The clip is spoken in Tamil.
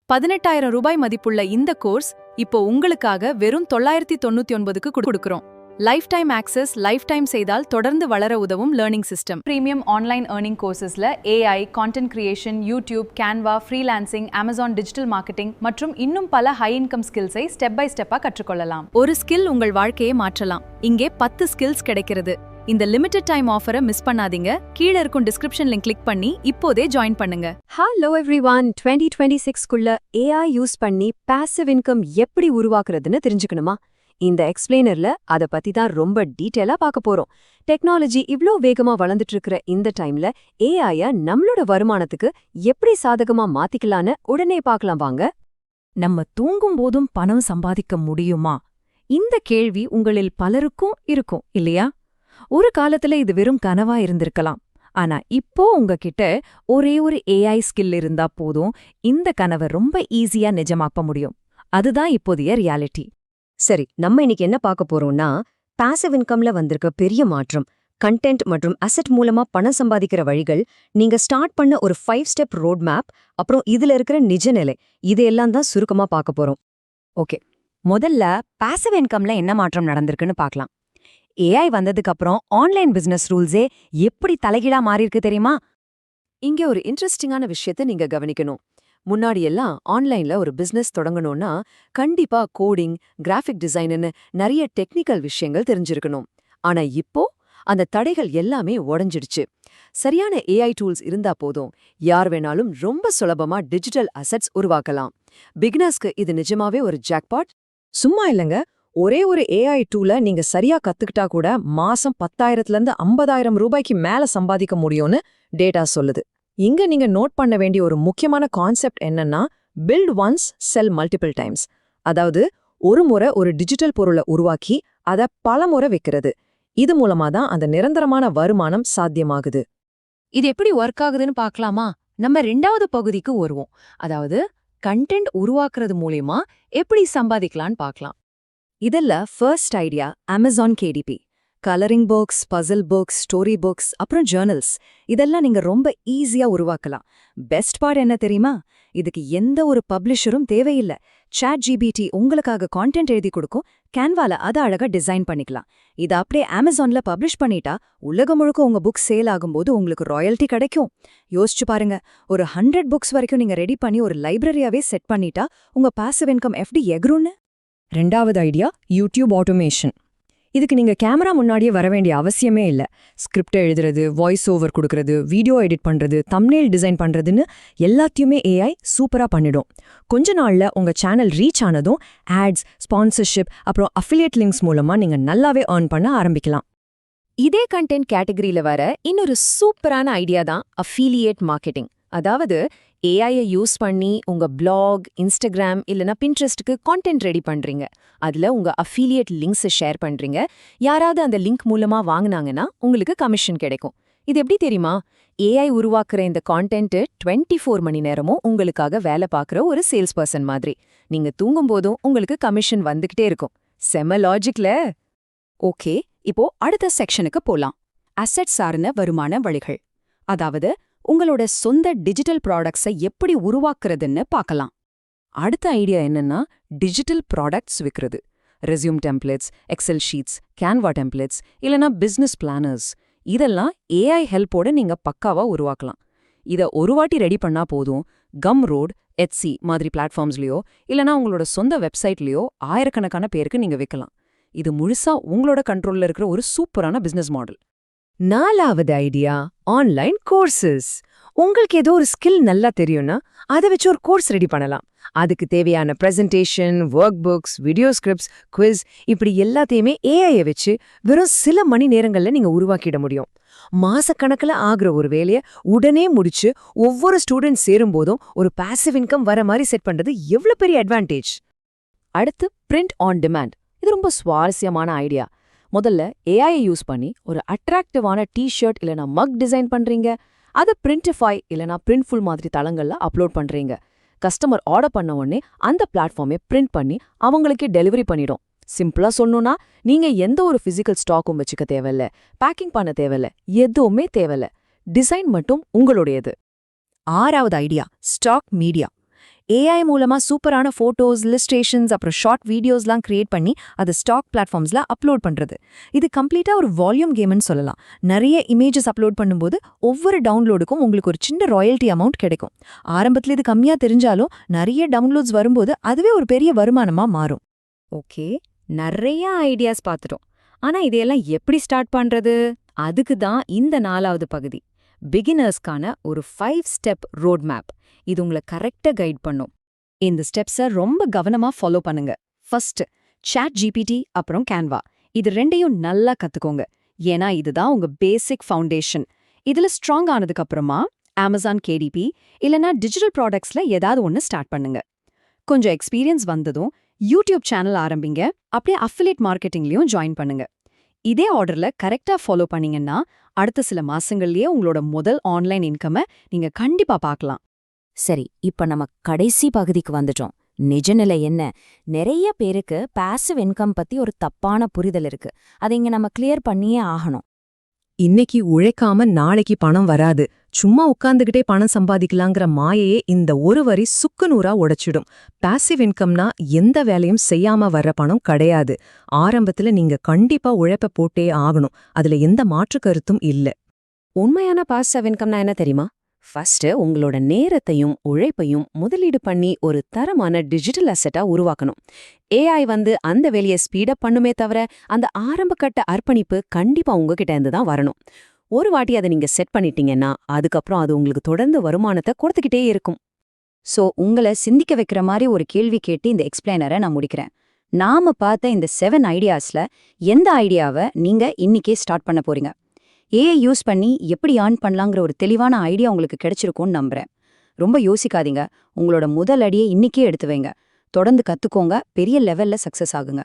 ரூபாய் மதிப்புள்ள இந்த கோர்ஸ் இப்போ உங்களுக்காக வெறும் 999க்கு கொடுக்கிறோம். Life time access, life time செய்தால் தொடர்ந்து வளர உதவும் learning system. Premium online earning கோர்சஸ்ல AI, content creation, YouTube, Canva, freelancing, Amazon digital marketing மற்றும் இன்னும் பல ஹை இன்கம் ஸ்கில்ஸை ஸ்டெப் பை ஸ்டெப்பா கற்றுக்கொள்ளலாம். ஒரு ஸ்கில் உங்கள் வாழ்க்கையை மாற்றலாம். இங்கே 10 ஸ்கில்ஸ் கிடைக்கிறது. இந்த லிமிடெட் டைம் ஆஃபரை மிஸ் பண்ணாதீங்க. கீழ இருக்கும் டிஸ்கிரிப்ஷன் லிங்க் கிளிக் பண்ணி இப்போதே ஜாயின் பண்ணுங்க. ஹலோ எவ்ரிவான், 2026க்குள்ள AI யூஸ் பண்ணி பாசிவ் இன்கம் எப்படி உருவாக்குறதுன்னு தெரிஞ்சுக்கணுமா? இந்த எக்ஸ்பிளைனர்ல அத பத்தி தான் ரொம்ப டீடைலா பார்க்க போறோம். டெக்னாலஜி இவ்ளோ வேகமா வளர்ந்துட்டு இருக்கிற இந்த டைம்ல AI-ய நம்மளோட வருமானத்துக்கு எப்படி சாதகமா மாத்திக்கலான்னு உடனே பார்க்கலாம் வாங்க. நம்ம தூங்கும் போதும் பணம் சம்பாதிக்க முடியுமா? இந்த கேள்வி உங்களில் பலருக்கும் இருக்கும் இல்லையா? ஒரு காலத்துல இது வெறும் கனவா இருந்திருக்கலாம். ஆனா இப்போ உங்ககிட்ட ஒரே ஒரு AI ஸ்கில் இருந்தா போதும், இந்த கனவை ரொம்ப ஈஸியா நிஜமாக்க முடியும். அதுதான் இப்போதைய ரியாலிட்டி. சரி, நம்ம இன்னைக்கு என்ன பார்க்க போறோம்னா, பாசிவ் இன்கம்ல வந்திருக்க பெரிய மாற்றம், கண்டென்ட் மற்றும் அசெட் மூலமா பணம் சம்பாதிக்கிற வழிகள், நீங்க ஸ்டார்ட் பண்ண ஒரு 5 ஸ்டெப் ரோட் மேப், அப்புறம் இதுல இருக்கிற நிஜ நிலை, இதையெல்லாம் தான் சுருக்கமா பார்க்க போறோம். ஓகே, முதல்ல பாசிவ் இன்கம்ல என்ன மாற்றம் நடந்திருக்குன்னு பார்க்கலாம். AI வந்ததுக்கு அப்புறம் ஆன்லைன் பிசினஸ் ரூல்ஸே எப்படி தலைகீழா மாறிருக்கு தெரியுமா? இங்க ஒரு இன்ட்ரெஸ்டிங்கான விஷயத்தை நீங்க கவனிக்கணும். முன்னாடி எல்லாம் ஆன்லைன்ல ஒரு பிசினஸ் தொடங்கணும்னா கண்டிப்பா கோடிங், கிராஃபிக் டிசைன்னு நிறைய டெக்னிக்கல் விஷயங்கள் தெரிஞ்சிருக்கணும். ஆனா இப்போ அந்த தடைகள் எல்லாமே உடைஞ்சிடுச்சு. சரியான AI டூல்ஸ் இருந்தா போதும், யார் வேணாலும் ரொம்ப சுலபமா டிஜிட்டல் அசெட்ஸ் உருவாக்கலாம். பிகினர்ஸ்க்கு இது நிஜமாவே ஒரு ஜாக்பாட். சும்மா இல்லைங்க, ஒரே ஒரு AI டூல நீங்க சரியா கத்துக்கிட்டா கூட மாசம் 10,000லேருந்து 50,000 ரூபாய்க்கு மேல சம்பாதிக்க முடியும்னு டேட்டா சொல்லுது. இங்க நீங்க நோட் பண்ண வேண்டிய ஒரு முக்கியமான கான்செப்ட் என்னன்னா, பில்ட் ஒன்ஸ் செல் மல்டிபிள் டைம்ஸ். அதாவது ஒரு முறை ஒரு டிஜிட்டல் பொருளை உருவாக்கி அதை பல முறை விற்கிறது. இது மூலமா தான் அந்த நிரந்தரமான வருமானம் சாத்தியமாகுது. இது எப்படி ஒர்க் ஆகுதுன்னு பார்க்கலாமா? நம்ம 2வது பகுதிக்கு வருவோம். அதாவது கண்டென்ட் உருவாக்குறது மூலமா எப்படி சம்பாதிக்கலான்னு பார்க்கலாம். இதெல்ல first idea Amazon KDP. Colouring books, puzzle books, story books, அப்புறம் ஜர்னல்ஸ், இதெல்லாம் நீங்க ரொம்ப ஈஸியா உருவாக்கலாம். பெஸ்ட் பார்ட் என்ன தெரியுமா? இதுக்கு எந்த ஒரு பப்ளிஷரும் தேவையில்லை. ChatGPT உங்களுக்காக கான்டென்ட் எழுதி கொடுக்கும். கேன்வால அதை அழகா டிசைன் பண்ணிக்கலாம். இதை அப்படியே Amazonல பப்ளிஷ் பண்ணிட்டா உலகம் முழுக்க உங்க புக் சேல் ஆகும்போது உங்களுக்கு ராயல்ட்டி கிடைக்கும். யோசிச்சு பாருங்க, ஒரு 100 புக்ஸ் வரைக்கும் நீங்க ரெடி பண்ணி ஒரு லைப்ரரியாவே செட் பண்ணிட்டா உங்க பாசிவ் இன்கம் எப்படி எக்ருன்னு. 2வது ஐடியா யூடியூப் ஆட்டோமேஷன். இதுக்கு நீங்க கேமரா முன்னாடியே வர வேண்டிய அவசியமே இல்ல. ஸ்கிரிப்ட் எழுதுறது, வாய்ஸ் ஓவர் கொடுக்கறது, வீடியோ எடிட் பண்றது, தம்ப்நெயில் டிசைன் பண்றதுன்னு எல்லாத்தையுமே AI சூப்பரா பண்ணிடும். கொஞ்ச நாள்ல உங்க சேனல் ரீச் ஆனதும் ஆட்ஸ், ஸ்பான்சர்ஷிப், அப்புறம் அஃபிலியேட் லிங்க்ஸ் மூலமா நீங்க நல்லாவே ஏர்ன் பண்ண ஆரம்பிக்கலாம். இதே கண்டென்ட் கேட்டகரியில வர இன்னொரு சூப்பரான ஐடியா தான் அஃபிலியேட் மார்க்கெட்டிங். அதாவது AI-ய யூஸ் பண்ணி உங்க பிளாக், இன்ஸ்டாகிராம் இல்லனா பின்ட்ரெஸ்ட்க்கு கான்டென்ட் ரெடி பண்றீங்க. அதுல உங்க அஃபிலியேட் லிங்க்ஸை ஷேர் பண்றீங்க. யாராவது அந்த லிங்க் மூலமா வாங்குனாங்கன்னா உங்களுக்கு கமிஷன் கிடைக்கும். இது எப்படி தெரியுமா? AI உருவாக்குற இந்த கான்டென்ட் 24 மணி நேரமும் உங்களுக்காக வேலை பார்க்குற ஒரு சேல்ஸ் பர்சன் மாதிரி. நீங்க தூங்கும் போதும் உங்களுக்கு கமிஷன் வந்துகிட்டே இருக்கும். செம லாஜிக்ல. ஓகே, இப்போ அடுத்த செக்ஷனுக்கு போலாம். அசெட் சார்ந்த வருமான வழிகள். அதாவது உங்களோட சொந்த டிஜிட்டல் ப்ராடக்ட்ஸை எப்படி உருவாக்குறதுன்னு பார்க்கலாம். அடுத்த ஐடியா என்னன்னா, டிஜிட்டல் ப்ராடக்ட்ஸ் விற்கிறது. Resume templates, excel sheets, Canva templates இல்லனா பிசினஸ் பிளானர்ஸ், இதெல்லாம் AI ஹெல்ப்போட நீங்க பக்காவா உருவாக்கலாம். இதை ஒரு வாட்டி ரெடி பண்ணா போதும், Gumroad, Etsy மாதிரி பிளாட்ஃபார்ம்ஸ்லயோ இல்லனா உங்களோட சொந்த வெப்சைட்லயோ ஆயிரக்கணக்கான பேருக்கு நீங்க விற்கலாம். இது முழுசா உங்களோட கண்ட்ரோல்ல இருக்கிற ஒரு சூப்பரான பிசினஸ் மாடல். 4வது ஐடியா ஆன்லைன் கோர்சஸ். உங்களுக்கு ஏதோ ஒரு ஸ்கில் நல்லா தெரியும்னா அதை வச்சு ஒரு கோர்ஸ் ரெடி பண்ணலாம். அதுக்கு தேவையான presentation, work books, video scripts, quiz, இப்படி எல்லாத்தையுமே AI-ய வச்சு வெறும் சில மணி நேரங்கள்ல நீங்க உருவாக்கிட முடியும். மாசக்கணக்கில் ஆகிற ஒரு வேலையை உடனே முடிச்சு ஒவ்வொரு ஸ்டூடெண்ட் சேரும்போதும் ஒரு பாசிவ் இன்கம் வர மாதிரி செட் பண்றது எவ்வளவு பெரிய அட்வான்டேஜ். அடுத்து பிரிண்ட் ஆன் டிமாண்ட். இது ரொம்ப சுவாரஸ்யமான ஐடியா. முதல்ல AI-ய யூஸ் பண்ணி ஒரு அட்ராக்டிவான டிஷர்ட் இல்லனா மக் டிசைன் பண்றீங்க. அதை பிரிண்டிஃபை இல்லனா பிரிண்ட்ஃபுல் மாதிரி தளங்கள்ல அப்லோட் பண்றீங்க. கஸ்டமர் ஆர்டர் பண்ண உடனே அந்த பிளாட்ஃபார்மை பிரிண்ட் பண்ணி அவங்களுக்கே டெலிவரி பண்ணிடும். சிம்பிளா சொல்லணும்னா, நீங்க எந்த ஒரு பிசிக்கல் ஸ்டாக்கும் வச்சுக்க தேவையில்ல, பேக்கிங் பண்ண தேவையில்ல, எதுவுமே தேவையில்ல. டிசைன் மட்டும் உங்களுடையது. 6வது ஐடியா ஸ்டாக் மீடியா. ஏஐ மூலமா சூப்பரான ஃபோட்டோஸ், இல்லஸ்ட்ரேஷன்ஸ் அப்புறம் ஷார்ட் வீடியோஸ்லாம் கிரியேட் பண்ணி அதை ஸ்டாக் பிளாட்ஃபார்ம்ஸ்ல அப்லோட் பண்றது. இது கம்ப்ளீட்டா ஒரு வால்யூம் கேம்னு சொல்லலாம். நிறைய இமேஜஸ் அப்லோட் பண்ணும்போது ஒவ்வொரு டவுன்லோடுக்கும் உங்களுக்கு ஒரு சின்ன ராயல்ட்டி அமௌண்ட் கிடைக்கும். ஆரம்பத்துல இது கம்மியா தெரிஞ்சாலும் நிறைய டவுன்லோட்ஸ் வரும்போது அதுவே ஒரு பெரிய வருமானமா மாறும். ஓகே, நிறைய ஐடியாஸ் பார்த்துட்டோம். ஆனா இதையெல்லாம் எப்படி ஸ்டார்ட் பண்றது? அதுக்கு தான் இந்த 4வது பகுதி, பிகினர்ஸ்க்கான ஒரு 5 ஸ்டெப் ரோட் மேப். இது உங்களை கரெக்டா கைட் பண்ணும். இந்த ஸ்டெப்ஸை ரொம்ப கவனமா ஃபாலோ பண்ணுங்க. ஃபர்ஸ்ட், ChatGPT அப்புறம் Canva. இது ரெண்டையும் நல்லா கத்துக்கோங்க. ஏன்னா இதுதான் உங்க பேசிக் ஃபவுண்டேஷன். இதுல ஸ்ட்ராங் ஆனதுக்கு அப்புறமா Amazon KDP இல்லனா டிஜிட்டல் ப்ராடக்ட்ஸ்ல ஏதாவது ஒன்னு ஸ்டார்ட் பண்ணுங்க. கொஞ்சம் எக்ஸ்பீரியன்ஸ் வந்ததும் யூடியூப் சேனல் ஆரம்பிங்க. அப்படியே அஃபிலியேட் மார்க்கெட்டிங்லயும் ஜாயின் பண்ணுங்க. இதே ஆர்டர்ல கரெக்டா ஃபாலோ பண்ணீங்கன்னா அடுத்த சில மாசங்கள்லயே உங்களோட முதல் ஆன்லைன் இன்கமை நீங்க கண்டிப்பா பார்க்கலாம். சரி, இப்ப நம்ம கடைசி பகுதிக்கு வந்துட்டோம். நிஜநிலை என்ன? நிறைய பேருக்கு பாசிவ் இன்கம் பத்தி ஒரு தப்பான புரிதல் இருக்கு. அதை இங்க நம்ம கிளியர் பண்ணியே ஆகணும். இன்னைக்கு உழைக்காம நாளைக்கு பணம் வராது, சும்மா உட்கார்ந்துகிட்டே பணம் சம்பாதிக்கலாங்கிற மாயையே இந்த ஒரு வரி சுக்குநூறா உடைச்சிடும். பாசிவ் இன்கம்னா எந்த வேலையும் செய்யாம வர்ற பணம் கிடையாது. ஆரம்பத்துல நீங்க கண்டிப்பா உழைப்ப போட்டே ஆகணும். அதுல எந்த மாற்று கருத்தும் இல்ல. உண்மையான பாசிவ் இன்கம்னா என்ன தெரியுமா? ஃபர்ஸ்ட், உங்களோட நேரத்தையும் உழைப்பையும் முதலீடு பண்ணி ஒரு தரமான டிஜிட்டல் அசெட்டா உருவாக்கணும். ஏஐ அந்த வேலையை ஸ்பீடப் பண்ணுமே தவிர அந்த ஆரம்ப கட்ட அர்ப்பணிப்பு கண்டிப்பா உங்ககிட்ட இருந்து தான் வரணும். ஒரு வாட்டி அதை நீங்க செட் பண்ணிட்டீங்கன்னா அதுக்கப்புறம் அது உங்களுக்கு தொடர்ந்து வருமானத்தை கொடுத்துக்கிட்டே இருக்கும். சோ உங்களை சிந்திக்க வைக்கிற மாதிரி ஒரு கேள்வி கேட்டு இந்த எக்ஸ்பிளைனரை நான் முடிக்கிறேன். நாம பார்த்த இந்த 7 ஐடியாஸ்ல எந்த ஐடியாவை நீங்க இன்னிக்கே ஸ்டார்ட் பண்ண போறீங்க? ஏஐ யூஸ் பண்ணி எப்படி ஏர்ன் பண்ணலாங்கிற ஒரு தெளிவான ஐடியா உங்களுக்கு கிடைச்சிருக்கும்னு நம்புறேன். ரொம்ப யோசிக்காதீங்க. உங்களோட முதல் அடியை இன்னிக்கே எடுத்து வைங்க. தொடர்ந்து கத்துக்கோங்க. பெரிய லெவல்ல சக்சஸ் ஆகுங்க.